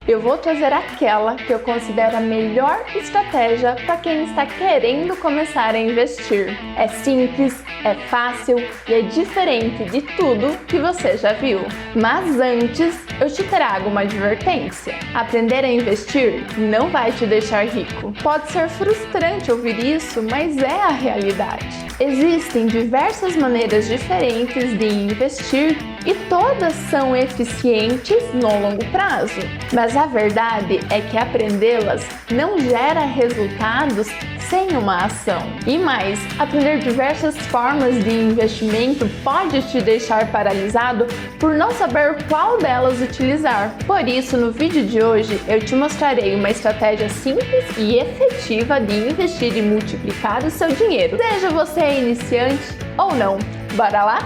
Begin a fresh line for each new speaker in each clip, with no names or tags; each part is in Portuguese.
eu vou trazer aquela que eu considero a melhor estratégia para quem está querendo começar a investir. É simples, é fácil e é diferente de tudo que você já viu. Mas antes, eu te trago uma advertência. Aprender a investir não vai te deixar rico. Pode ser frustrante ouvir isso, mas é a realidade. Existem diversas maneiras diferentes de investir e todas são eficientes no longo prazo. Mas a verdade é que aprendê-las não gera resultados sem uma ação. E mais, aprender diversas formas de investimento pode te deixar paralisado por não saber qual delas utilizar. Por isso, no vídeo de hoje, eu te mostrarei uma estratégia simples e efetiva de investir e multiplicar o seu dinheiro, seja você iniciante ou não. Bora lá?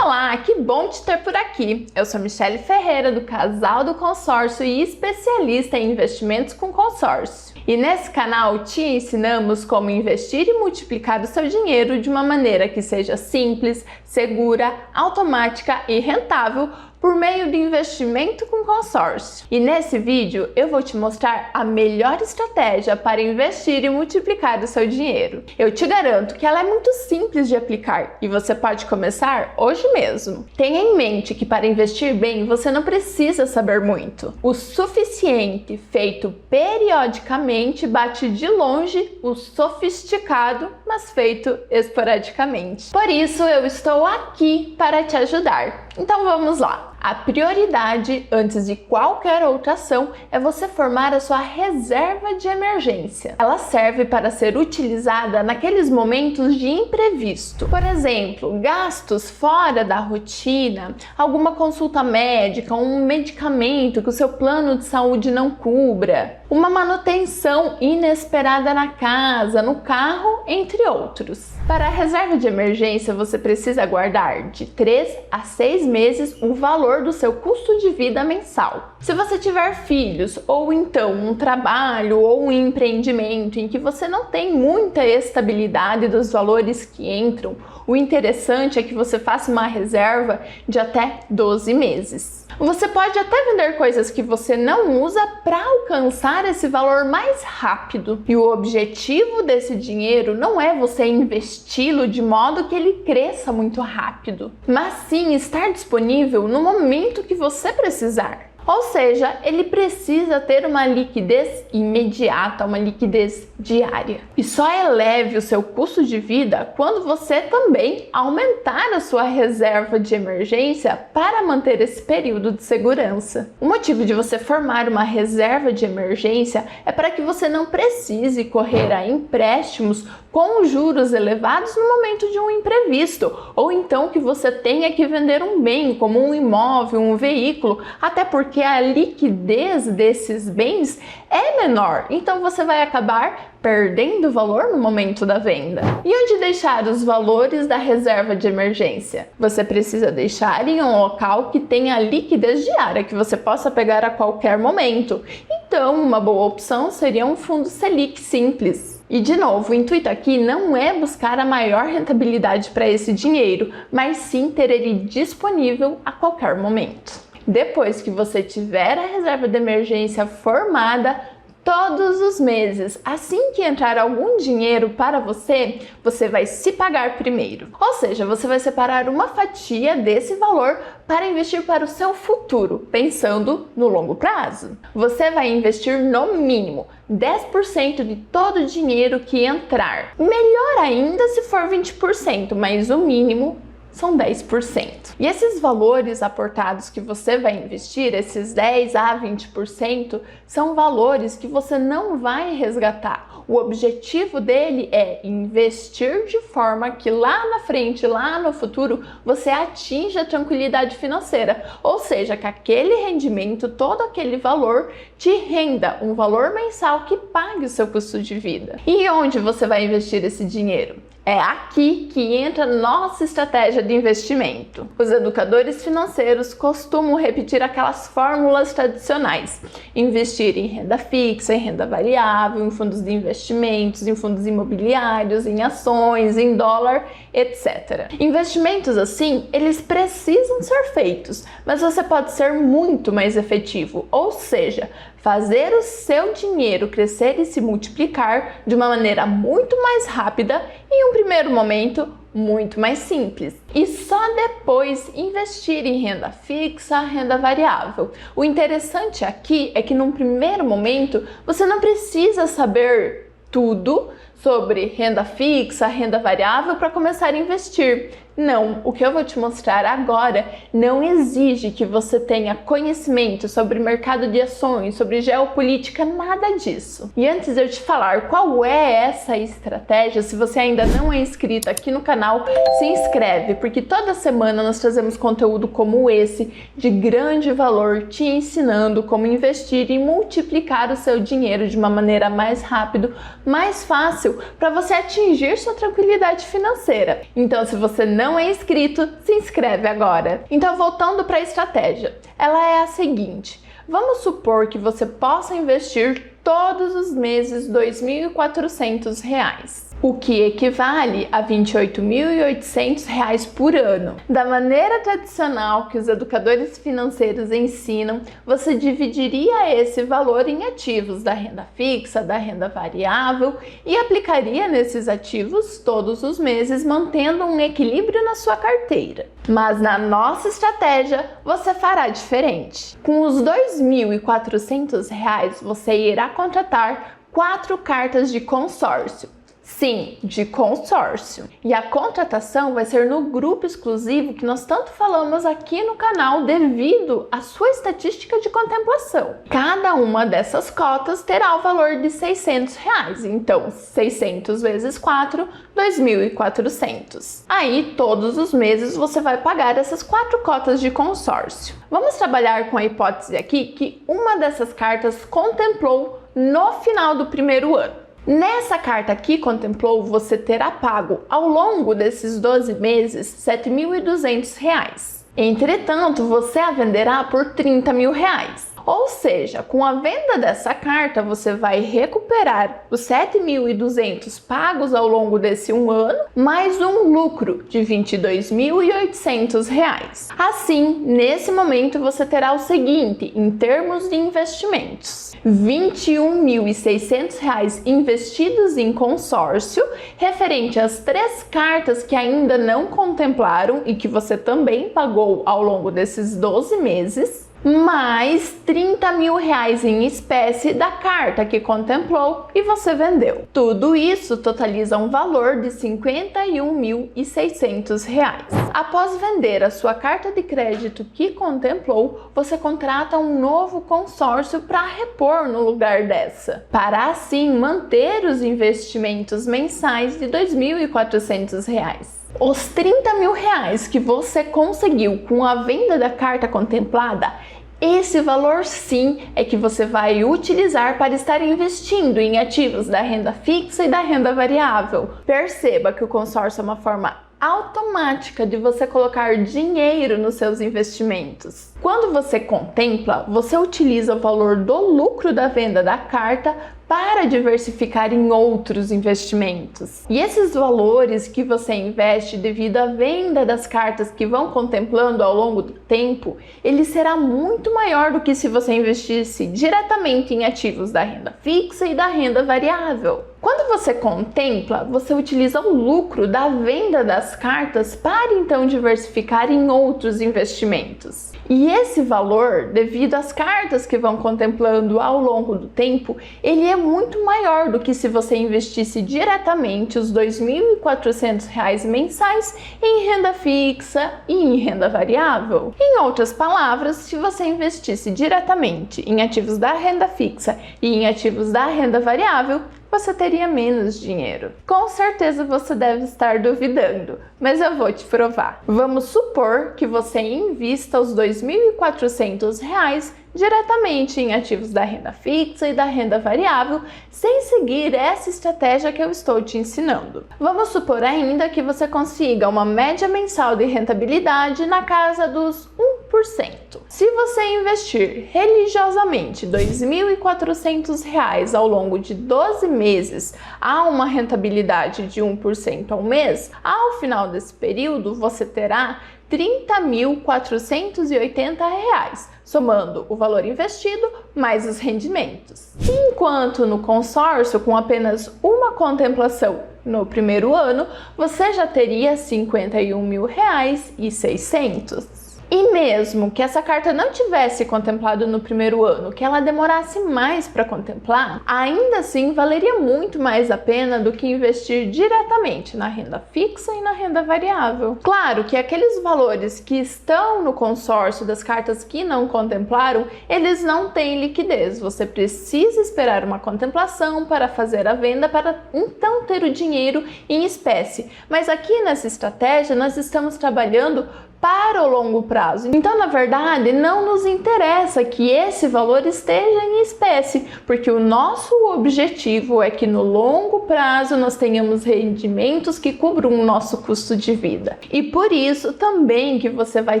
Olá, que bom te ter por aqui! Eu sou Michele Ferreira, do Casal do Consórcio e especialista em investimentos com consórcio. E nesse canal te ensinamos como investir e multiplicar o seu dinheiro de uma maneira que seja simples, segura, automática e rentável por meio de investimento com consórcio. E nesse vídeo eu vou te mostrar a melhor estratégia para investir e multiplicar o seu dinheiro. Eu te garanto que ela é muito simples de aplicar e você pode começar hoje mesmo. Tenha em mente que para investir bem você não precisa saber muito. O suficiente feito periodicamente bate de longe o sofisticado, mas feito esporadicamente. Por isso eu estou aqui para te ajudar. Então vamos lá! A prioridade, antes de qualquer outra ação, é você formar a sua reserva de emergência. Ela serve para ser utilizada naqueles momentos de imprevisto. Por exemplo, gastos fora da rotina, alguma consulta médica, um medicamento que o seu plano de saúde não cubra, uma manutenção inesperada na casa, no carro, entre outros. Para a reserva de emergência, você precisa guardar de 3 a 6 meses o valor do seu custo de vida mensal. Se você tiver filhos, ou então um trabalho ou um empreendimento em que você não tem muita estabilidade dos valores que entram, o interessante é que você faça uma reserva de até 12 meses. Você pode até vender coisas que você não usa para alcançar esse valor mais rápido. E o objetivo desse dinheiro não é você investi-lo de modo que ele cresça muito rápido, mas sim estar disponível no momento que você precisar. Ou seja, ele precisa ter uma liquidez imediata, uma liquidez diária. E só eleve o seu custo de vida quando você também aumentar a sua reserva de emergência para manter esse período de segurança. O motivo de você formar uma reserva de emergência é para que você não precise correr a empréstimos com juros elevados no momento de um imprevisto, ou então que você tenha que vender um bem, como um imóvel, um veículo, até porque a liquidez desses bens é menor, então você vai acabar perdendo valor no momento da venda. E onde deixar os valores da reserva de emergência? Você precisa deixar em um local que tenha liquidez diária, que você possa pegar a qualquer momento. Então, uma boa opção seria um fundo Selic simples. E de novo, o intuito aqui não é buscar a maior rentabilidade para esse dinheiro, mas sim ter ele disponível a qualquer momento. Depois que você tiver a reserva de emergência formada, todos os meses, assim que entrar algum dinheiro para você, você vai se pagar primeiro. Ou seja, você vai separar uma fatia desse valor para investir para o seu futuro, pensando no longo prazo. Você vai investir no mínimo 10% de todo o dinheiro que entrar. Melhor ainda se for 20%, mas o mínimo são 10%. E esses valores aportados que você vai investir, esses 10 a 20%, são valores que você não vai resgatar. O objetivo dele é investir de forma que lá na frente, lá no futuro, você atinja a tranquilidade financeira. Ou seja, que aquele rendimento, todo aquele valor, te renda um valor mensal que pague o seu custo de vida. E onde você vai investir esse dinheiro? É aqui que entra nossa estratégia de investimento. Os educadores financeiros costumam repetir aquelas fórmulas tradicionais: investir em renda fixa, em renda variável, em fundos de investimentos, em fundos imobiliários, em ações, em dólar, etc. Investimentos assim, eles precisam ser feitos, mas você pode ser muito mais efetivo, ou seja, fazer o seu dinheiro crescer e se multiplicar de uma maneira muito mais rápida e em um primeiro momento muito mais simples. E só depois investir em renda fixa, renda variável. O interessante aqui é que num primeiro momento você não precisa saber tudo sobre renda fixa, renda variável para começar a investir. Não, o que eu vou te mostrar agora não exige que você tenha conhecimento sobre mercado de ações, sobre geopolítica, nada disso. E antes de eu te falar qual é essa estratégia, se você ainda não é inscrito aqui no canal, se inscreve, porque toda semana nós trazemos conteúdo como esse, de grande valor, te ensinando como investir e multiplicar o seu dinheiro de uma maneira mais rápida, mais fácil, para você atingir sua tranquilidade financeira. Então, se você não é inscrito, se inscreve agora. Então, voltando para a estratégia, ela é a seguinte: vamos supor que você possa investir todos os meses R$ 2.400, o que equivale a R$ 28.800 por ano. Da maneira tradicional que os educadores financeiros ensinam, você dividiria esse valor em ativos da renda fixa, da renda variável e aplicaria nesses ativos todos os meses, mantendo um equilíbrio na sua carteira. Mas na nossa estratégia, você fará diferente. Com os R$ 2.400, você irá contratar 4 cartas de consórcio. Sim, de consórcio. E a contratação vai ser no grupo exclusivo que nós tanto falamos aqui no canal devido à sua estatística de contemplação. Cada uma dessas cotas terá o valor de R$ 600. Então, 600 vezes 4, 2.400. Aí, todos os meses você vai pagar essas 4 cotas de consórcio. Vamos trabalhar com a hipótese aqui que uma dessas cartas contemplou no final do primeiro ano. Nessa carta aqui contemplou, você terá pago ao longo desses 12 meses R$ 7.200. Entretanto, você a venderá por R$ 30.000. Ou seja, com a venda dessa carta, você vai recuperar os R$ 7.200 pagos ao longo desse um ano, mais um lucro de R$ 22.800. Assim, nesse momento, você terá o seguinte, em termos de investimentos: R$ 21.600 investidos em consórcio, referente às 3 cartas que ainda não contemplaram e que você também pagou ao longo desses 12 meses, mais R$ 30.000 em espécie da carta que contemplou e você vendeu. Tudo isso totaliza um valor de R$ 51.600. Após vender a sua carta de crédito que contemplou, você contrata um novo consórcio para repor no lugar dessa, para assim manter os investimentos mensais de R$ 2.400. Os R$ 30.000 que você conseguiu com a venda da carta contemplada, esse valor sim é que você vai utilizar para estar investindo em ativos da renda fixa e da renda variável. Perceba que o consórcio é uma forma automática de você colocar dinheiro nos seus investimentos. Quando você contempla, você utiliza o valor do lucro da venda da carta para diversificar em outros investimentos. E esses valores que você investe devido à venda das cartas que vão contemplando ao longo do tempo, ele será muito maior do que se você investisse diretamente em ativos da renda fixa e da renda variável. Quando você contempla, você utiliza o lucro da venda das cartas para então diversificar em outros investimentos. E esse valor, devido às cartas que vão contemplando ao longo do tempo, ele é muito maior do que se você investisse diretamente os R$ 2.400 mensais em renda fixa e em renda variável. Em outras palavras, se você investisse diretamente em ativos da renda fixa e em ativos da renda variável, você teria menos dinheiro. Com certeza você deve estar duvidando, mas eu vou te provar. Vamos supor que você invista os R$ 2.400 diretamente em ativos da renda fixa e da renda variável, sem seguir essa estratégia que eu estou te ensinando. Vamos supor ainda que você consiga uma média mensal de rentabilidade na casa dos 1%. Se você investir religiosamente R$ 2.400 ao longo de 12 meses a uma rentabilidade de 1% ao mês, ao final desse período você terá R$ 30.480, somando o valor investido mais os rendimentos. Enquanto no consórcio, com apenas uma contemplação no primeiro ano, você já teria R$ 51.600. E mesmo que essa carta não tivesse contemplado no primeiro ano, que ela demorasse mais para contemplar, ainda assim valeria muito mais a pena do que investir diretamente na renda fixa e na renda variável. Claro que aqueles valores que estão no consórcio das cartas que não contemplaram, eles não têm liquidez. Você precisa esperar uma contemplação para fazer a venda, para então ter o dinheiro em espécie. Mas aqui nessa estratégia nós estamos trabalhando para o longo prazo. Então, na verdade, não nos interessa que esse valor esteja em espécie, porque o nosso objetivo é que no longo prazo nós tenhamos rendimentos que cubram o nosso custo de vida. E por isso também que você vai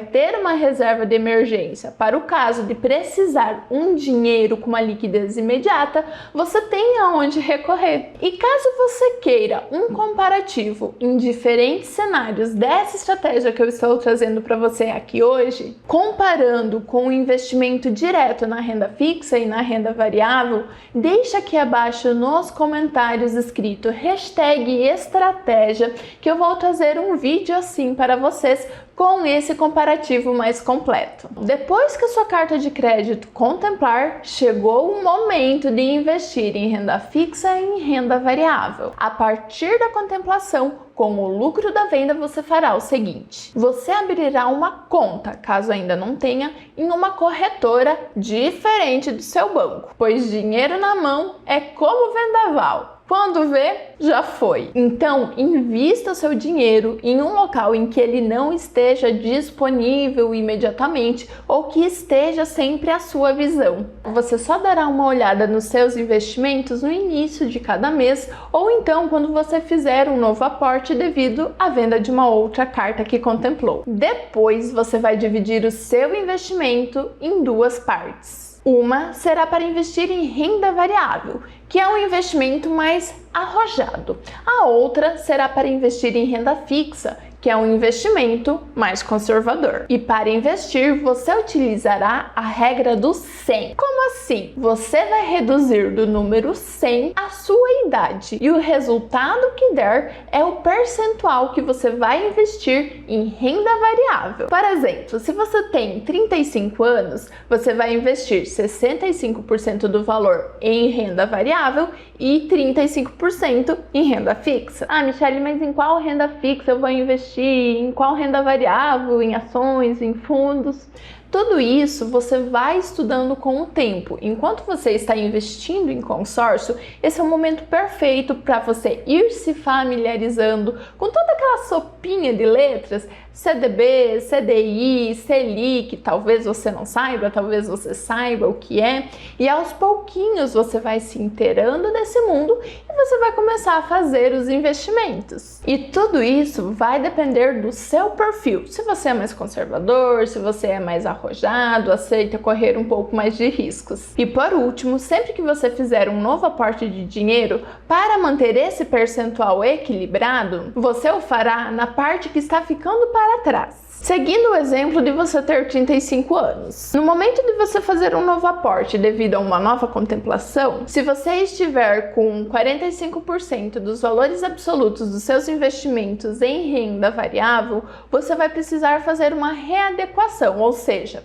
ter uma reserva de emergência para o caso de precisar um dinheiro com uma liquidez imediata, você tem aonde recorrer. E caso você queira um comparativo em diferentes cenários dessa estratégia que eu estou trazendo para você aqui hoje, comparando com o investimento direto na renda fixa e na renda variável, deixa aqui abaixo nos comentários escrito #estratégia, que eu vou trazer um vídeo assim para vocês com esse comparativo mais completo. Depois que a sua carta de crédito contemplar, chegou o momento de investir em renda fixa e em renda variável. A partir da contemplação, com o lucro da venda, você fará o seguinte: você abrirá uma conta, caso ainda não tenha, em uma corretora diferente do seu banco, pois dinheiro na mão é como vendaval. Quando vê, já foi. Então, invista o seu dinheiro em um local em que ele não esteja disponível imediatamente ou que esteja sempre à sua visão. Você só dará uma olhada nos seus investimentos no início de cada mês ou então quando você fizer um novo aporte devido à venda de uma outra carta que contemplou. Depois, você vai dividir o seu investimento em duas partes. Uma será para investir em renda variável, que é um investimento mais arrojado. A outra será para investir em renda fixa, que é um investimento mais conservador. E para investir, você utilizará a regra do 100. Como assim? Você vai reduzir do número 100 a sua idade e o resultado que der é o percentual que você vai investir em renda variável. Por exemplo, se você tem 35 anos, você vai investir 65% do valor em renda variável e 35% em renda fixa. Ah, Michele, mas em qual renda fixa eu vou investir? Em qual renda variável? Em ações? Em fundos? Tudo isso você vai estudando com o tempo. Enquanto você está investindo em consórcio, esse é o momento perfeito para você ir se familiarizando com toda aquela sopinha de letras, CDB, CDI, Selic, talvez você não saiba, talvez você saiba o que é, e aos pouquinhos você vai se inteirando desse mundo e você vai começar a fazer os investimentos. E tudo isso vai depender do seu perfil. Se você é mais conservador, se você é mais arrojado, aceita correr um pouco mais de riscos. E por último, sempre que você fizer um novo aporte de dinheiro, para manter esse percentual equilibrado, você o fará na parte que está ficando para trás. Seguindo o exemplo de você ter 35 anos. No momento de você fazer um novo aporte devido a uma nova contemplação, se você estiver com 45% dos valores absolutos dos seus investimentos em renda variável, você vai precisar fazer uma readequação, ou seja,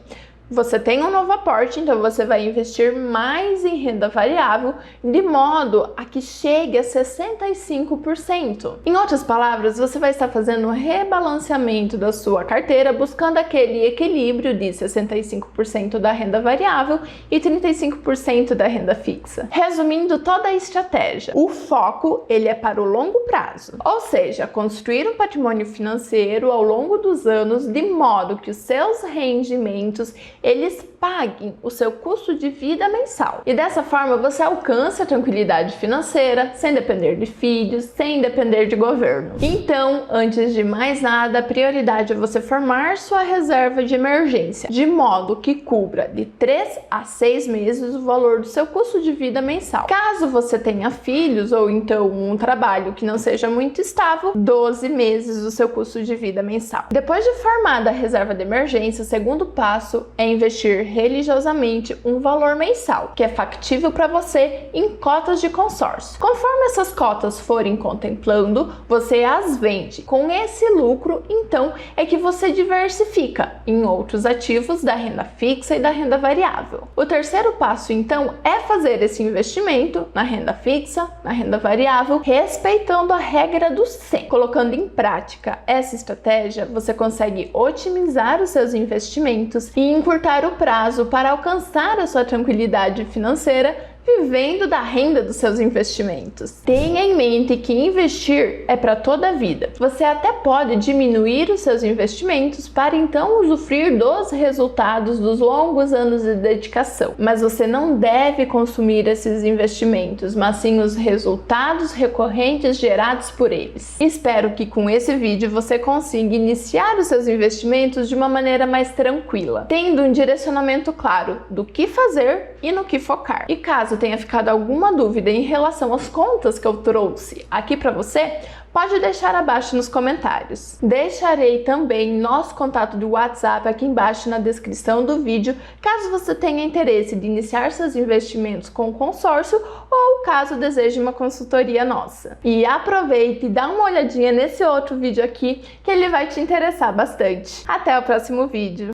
Você tem um novo aporte, então você vai investir mais em renda variável, de modo a que chegue a 65%. Em outras palavras, você vai estar fazendo um rebalanceamento da sua carteira, buscando aquele equilíbrio de 65% da renda variável e 35% da renda fixa. Resumindo toda a estratégia, o foco ele é para o longo prazo, ou seja, construir um patrimônio financeiro ao longo dos anos, de modo que os seus rendimentos eles paguem o seu custo de vida mensal. E dessa forma você alcança a tranquilidade financeira sem depender de filhos, sem depender de governo. Então, antes de mais nada, a prioridade é você formar sua reserva de emergência, de modo que cubra de 3 a 6 meses o valor do seu custo de vida mensal. Caso você tenha filhos ou então um trabalho que não seja muito estável, 12 meses do seu custo de vida mensal. Depois de formada a reserva de emergência, o segundo passo é investir religiosamente um valor mensal, que é factível para você em cotas de consórcio. Conforme essas cotas forem contemplando, você as vende. Com esse lucro, então, é que você diversifica em outros ativos da renda fixa e da renda variável. O terceiro passo, então, é fazer esse investimento na renda fixa, na renda variável, respeitando a regra do 100. Colocando em prática essa estratégia, você consegue otimizar os seus investimentos e encurtar o prazo para alcançar a sua tranquilidade financeira, vivendo da renda dos seus investimentos. Tenha em mente que investir é para toda a vida. Você até pode diminuir os seus investimentos para então usufruir dos resultados dos longos anos de dedicação. Mas você não deve consumir esses investimentos, mas sim os resultados recorrentes gerados por eles. Espero que com esse vídeo você consiga iniciar os seus investimentos de uma maneira mais tranquila, tendo um direcionamento claro do que fazer e no que focar. E caso tenha ficado alguma dúvida em relação às contas que eu trouxe aqui para você, pode deixar abaixo nos comentários. Deixarei também nosso contato de WhatsApp aqui embaixo na descrição do vídeo, caso você tenha interesse de iniciar seus investimentos com consórcio ou caso deseje uma consultoria nossa. E aproveite e dá uma olhadinha nesse outro vídeo aqui, que ele vai te interessar bastante. Até o próximo vídeo!